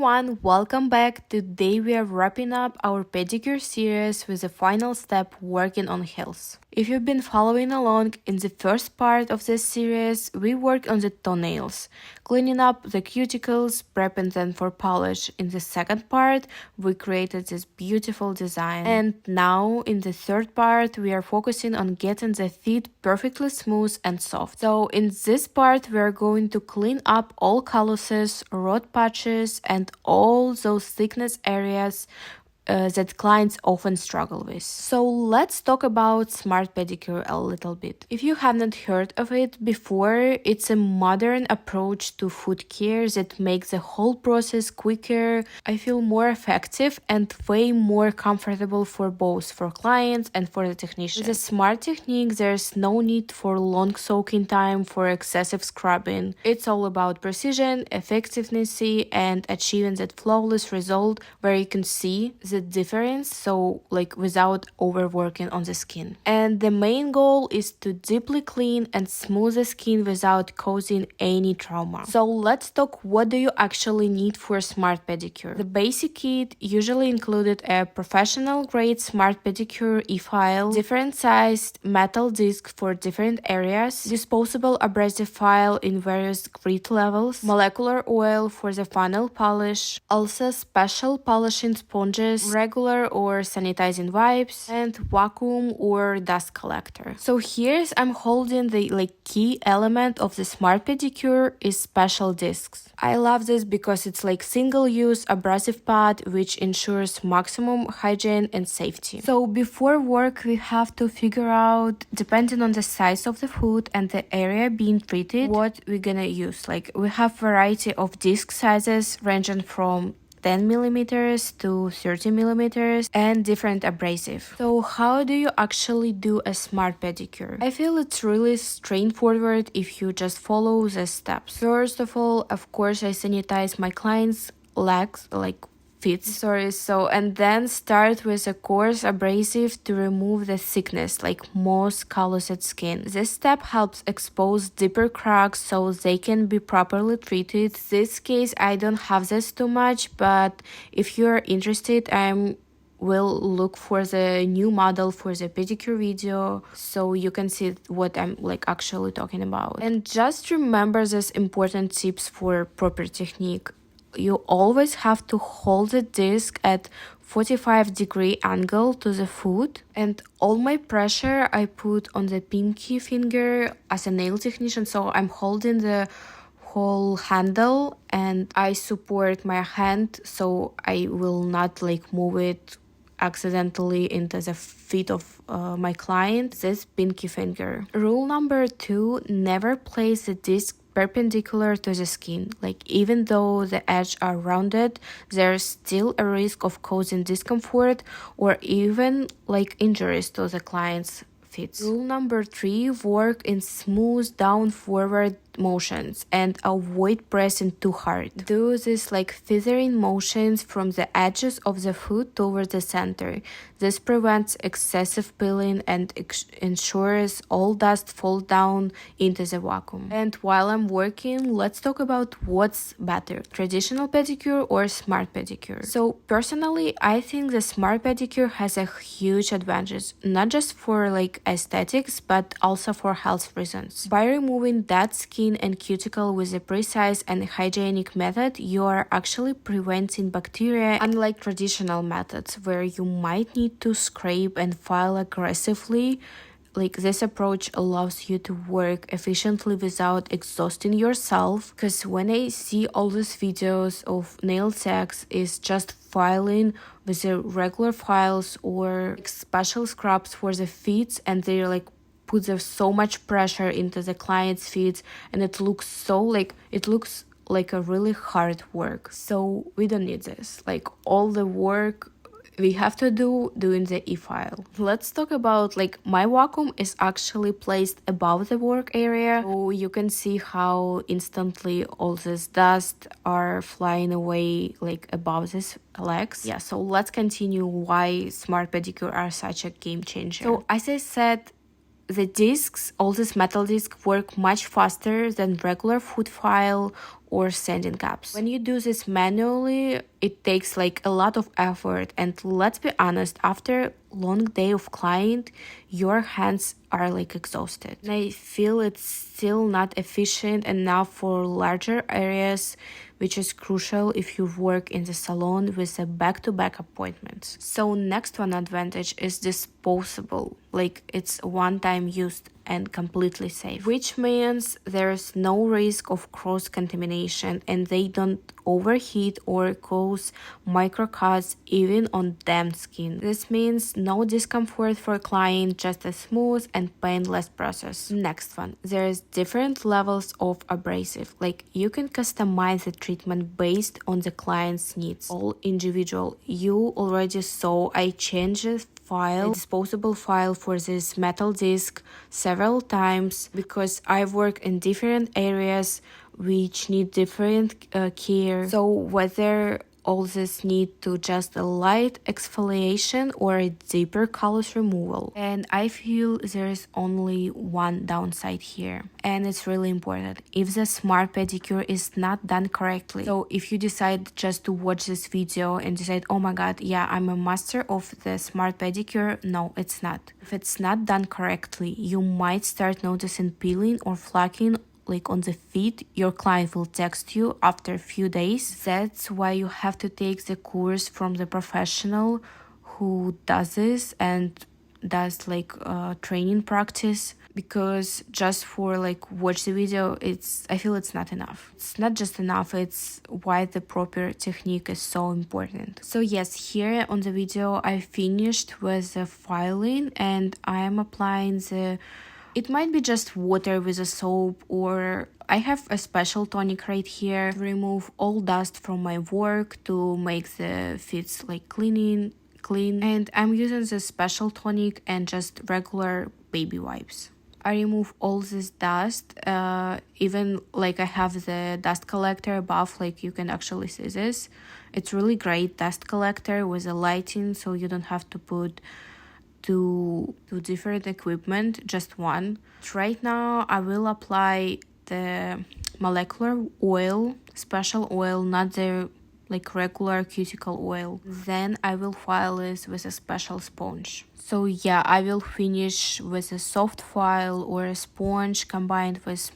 everyone, welcome back. Today we are wrapping up our pedicure series with the final step, working on heels. If you've been following along, in the first part of this series, we worked on the toenails, cleaning up the cuticles, prepping them for polish. In the second part, we created this beautiful design. And now, in the third part, we are focusing on getting the feet perfectly smooth and soft. So in this part, we are going to clean up all calluses, rot patches, and all those thickness areas that clients often struggle with. So let's talk about smart pedicure a little bit. If you haven't heard of it before, it's a modern approach to foot care that makes the whole process quicker, I feel more effective, and way more comfortable for both for clients and for the technician. With a smart technique, there's no need for long soaking time for excessive scrubbing. It's all about precision, effectiveness, and achieving that flawless result where you can see the difference, so like without overworking on the skin. And the main goal is to deeply clean and smooth the skin without causing any trauma. So let's talk, what do you actually need for a smart pedicure? The basic kit usually included a professional grade smart pedicure e-file, different sized metal disc for different areas, disposable abrasive file in various grit levels, molecular oil for the final polish, also special polishing sponges, regular or sanitizing wipes, and vacuum or dust collector. So here's I'm holding the key element of the smart pedicure is special discs. I love this because it's like single-use abrasive pad which ensures maximum hygiene and safety. So before work we have to figure out, depending on the size of the foot and the area being treated, what we're gonna use. Like we have variety of disc sizes ranging from 10 millimeters to 30 millimeters and different abrasive. So how do you actually do a smart pedicure? I feel it's really straightforward if you just follow the steps. First of all, of course, I sanitize my clients' legs, and then start with a coarse abrasive to remove the thickness, like most calloused skin. This step helps expose deeper cracks so they can be properly treated. In this case, I don't have this too much, but if you're interested, will look for the new model for the pedicure video so you can see what I'm actually talking about. And just remember these important tips for proper technique. You always have to hold the disc at 45-degree angle to the foot, and all my pressure I put on the pinky finger as a nail technician, so I'm holding the whole handle and I support my hand so I will not move it accidentally into the feet of my client, this pinky finger. Rule number 2, never place the disc perpendicular to the skin. Even though the edges are rounded, there's still a risk of causing discomfort or even injuries to the client's feet. Rule number 3, work in smooth down forward motions and avoid pressing too hard. Do this feathering motions from the edges of the foot toward the center. This prevents excessive peeling and ensures all dust falls down into the vacuum. And while I'm working, let's talk about what's better, traditional pedicure or smart pedicure. So personally, I think the smart pedicure has a huge advantage, not just for aesthetics, but also for health reasons. By removing dead skin and cuticle with a precise and hygienic method, you are actually preventing bacteria, unlike traditional methods where you might need to scrape and file aggressively. This approach allows you to work efficiently without exhausting yourself, because when I see all these videos of nail techs is just filing with the regular files or special scrubs for the feet, and they're put so much pressure into the client's feet, and it looks like a really hard work. So we don't need this. All the work we have to do in the e-file. Let's talk about my vacuum is actually placed above the work area, so you can see how instantly all this dust are flying away above these legs. Yeah, so let's continue why smart pedicure are such a game changer. So as I said, the discs, all these metal discs, work much faster than regular food file or sanding caps. When you do this manually, it takes like a lot of effort, and let's be honest, after long day of client, your hands are like exhausted. And I feel it's still not efficient enough for larger areas, which is crucial if you work in the salon with a back-to-back appointments. So next one advantage is disposable, like it's one-time used and completely safe, which means there's no risk of cross-contamination and they don't overheat or cause microcuts even on damp skin. This means no discomfort for client, just a smooth and painless process. Next one, there's different levels of abrasive, like you can customize the treatment based on the client's needs, all individual. You already saw I changed the file, disposable file for this metal disc several times because I've worked in different areas which need different care. So whether all this need to just a light exfoliation or a deeper callus removal. And I feel there's only one downside here, and it's really important. If the smart pedicure is not done correctly, so if you decide just to watch this video and decide, oh my god, yeah, I'm a master of the smart pedicure, no, it's not. If it's not done correctly, you might start noticing peeling or flaking like on the feet. Your client will text you after a few days. That's why you have to take the course from the professional who does this and does like training practice, because just for like watch the video, I feel it's not enough. It's not just enough, it's why the proper technique is so important. So yes, here on the video I finished with the filing and I am applying it might be just water with a soap, or I have a special tonic right here to remove all dust from my work to make the feet like clean. And I'm using this special tonic and just regular baby wipes. I remove all this dust, even like I have the dust collector above, like you can actually see this. It's really great dust collector with a lighting, so you don't have to put two different equipment, just one. Right now I will apply the molecular oil, special oil, not the like regular cuticle oil. Then I will file this with a special sponge. So yeah, I will finish with a soft file or a sponge combined with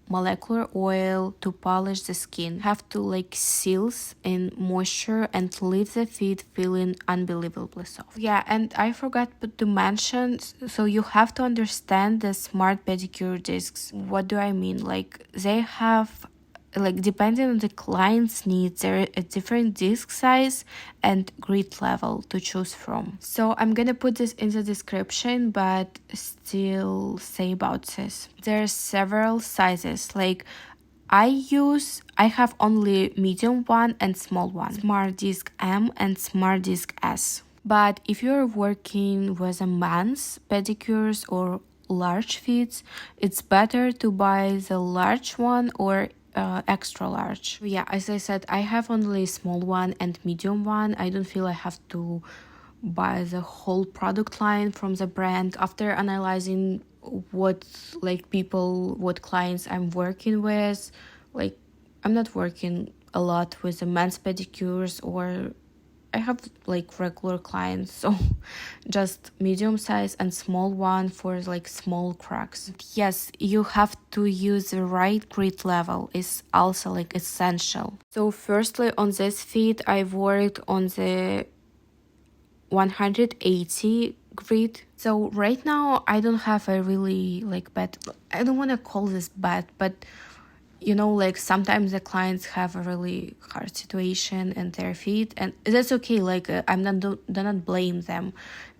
molecular oil to polish the skin. Have to like seals in moisture and leave the feet feeling unbelievably soft. Yeah, and I forgot to mention, so you have to understand the smart pedicure discs. What do I mean? Like they have, like depending on the client's needs, there are a different disc size and grit level to choose from. So I'm gonna put this in the description, but still say about this. There are several sizes, like I have only medium one and small one, Smart Disc M and Smart Disc S. But if you're working with a men's pedicures or large feet, it's better to buy the large one or extra large. Yeah, as I said, I have only small one and medium one. I don't feel I have to buy the whole product line from the brand. After analyzing what clients I'm working with, like I'm not working a lot with the men's pedicures, or I have like regular clients, so just medium size and small one for like small cracks. Yes, you have to use the right grit level is also like essential. So firstly, on this feet, I've worked on the 180 grit. So right now I don't have a really like bad, I don't want to call this bad, but you know, like sometimes the clients have a really hard situation in their feet, and that's okay. Like do not blame them.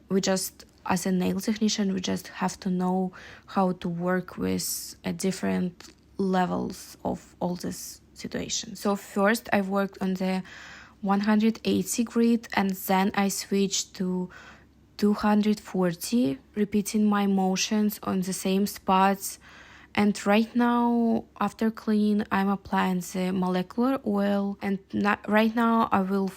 We just, as a nail technician, we just have to know how to work with different levels of all this situation. So first I worked on the 180 grit, and then I switched to 240, repeating my motions on the same spots. And right now, after cleaning, I'm applying the molecular oil, and right now I will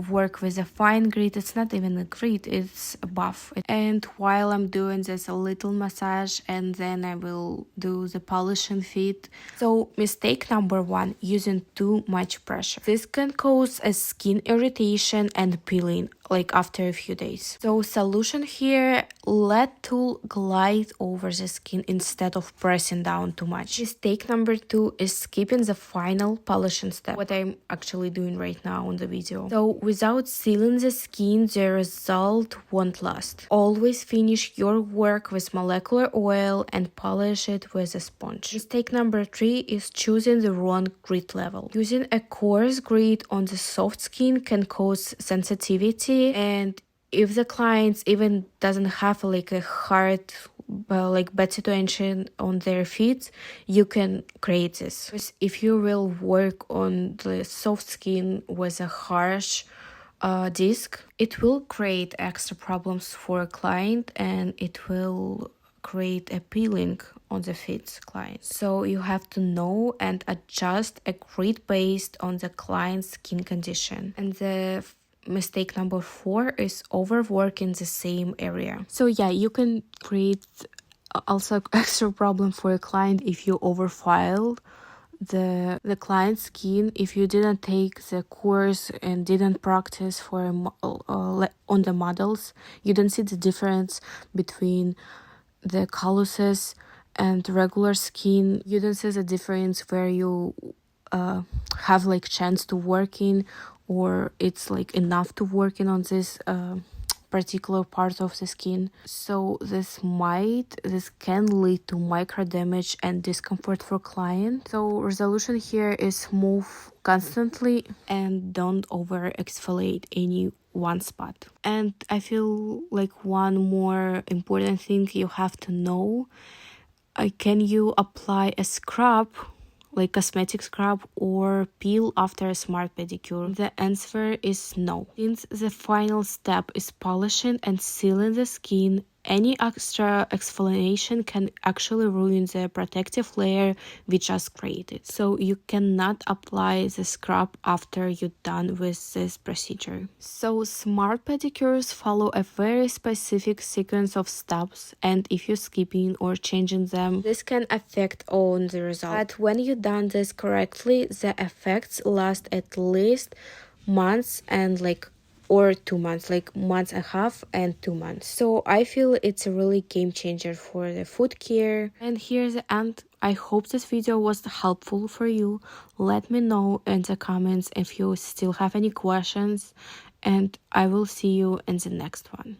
work with a fine grit. It's not even a grit, it's a buff. And while I'm doing this, a little massage, and then I will do the polish and fit. So mistake number 1, using too much pressure. This can cause a skin irritation and peeling like after a few days. So solution here, let tool glide over the skin instead of pressing down too much. Mistake number 2 is skipping the final polishing step, what I'm actually doing right now on the video. So without sealing the skin, the result won't last. Always finish your work with molecular oil and polish it with a sponge. Mistake number 3 is choosing the wrong grit level. Using a coarse grit on the soft skin can cause sensitivity, and if the client even doesn't have like a hard bed situation on their feet, you can create this. Because if you will work on the soft skin with a harsh disc, it will create extra problems for a client, and it will create a peeling on the feet client. So you have to know and adjust a grit based on the client's skin condition. And the mistake number 4 is overworking the same area. So yeah, you can create also extra problem for a client if you overfile the client's skin, if you didn't take the course and didn't practice for on the models. You don't see the difference between the calluses and regular skin. You don't see the difference where you have like chance to work in, or it's like enough to work in on this particular part of the skin. So this can lead to micro damage and discomfort for client. So resolution here is move constantly and don't over exfoliate any one spot. And I feel like one more important thing you have to know, can you apply a scrub, like cosmetic scrub, or peel after a smart pedicure? The answer is no. Since the final step is polishing and sealing the skin, any extra exfoliation can actually ruin the protective layer we just created. So you cannot apply the scrub after you're done with this procedure. So smart pedicures follow a very specific sequence of steps, and if you're skipping or changing them, this can affect on the result. But when you've done this correctly, the effects last at least months and or 2 months, like months and a half and 2 months. So I feel it's a really game changer for the foot care. And here's the end. I hope this video was helpful for you. Let me know in the comments if you still have any questions, and I will see you in the next one.